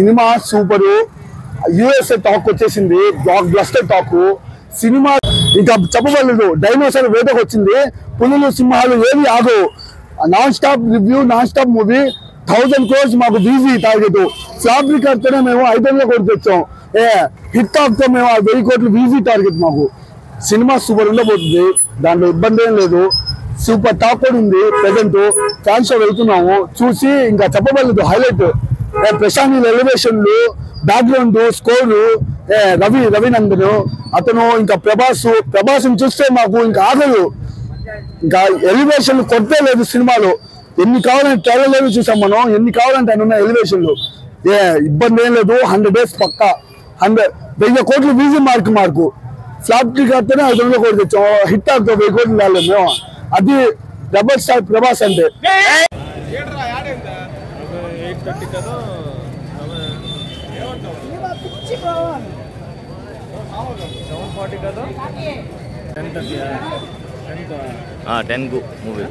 Cinema super. USA talk వచ్చేసింది, blockbuster talk. Cinema ఇంకా చెప్పబడలేదు. డైనోసార్ వేటకు వచ్చింది, పులులు సింహాలు ఏవి ఆగవు. Non stop review, non stop movie. 1000 crores మాకు ఈజీ టార్గెట్. ఫ్లాప్ రికార్డ్తోనే మేము 500 కోట్లు తెచ్చాం. హిట్ టాక్ తో మేము 1000 కోట్లు ఈజీ టార్గెట్ మాకు. సినిమా సూపర్ ఉండబోతుంది, దాంట్లో ఇబ్బంది ఏం లేదు. సూపర్ టాక్ కూడా ఉంది. ప్రెసెంట్ ఫ్యాన్స్ వెళ్తున్నాము చూసి. ఇంకా చెప్పబడలేదు హైలైట్ ప్రశాంత్ ఎలివేషన్లు, బ్యాక్గ్రౌండ్ స్కోరు, రవినందన్ అతను, ఇంకా ప్రభాస్ చూస్తే మాకు ఇంకా ఆగదు. ఇంకా ఎలివేషన్ కొట్టే లేదు సినిమాలో. ఎన్ని కావాలంటే ట్రైలర్ చూసాం మనం, ఎన్ని కావాలంటే అని ఉన్నాయి ఎలివేషన్లు. ఇబ్బంది ఏం లేదు. 100 days పక్కా. 1000 కోట్లు ఈజీ మార్కు. ఫ్లాప్ టికెట్తోనే 500 కోట్లు తెచ్చాం. హిట్ టాక్తో 1000 కోట్లు రాలేదు మేము. అది డబల్ స్టార్ ప్రభాస్ అంటే. Ten movie.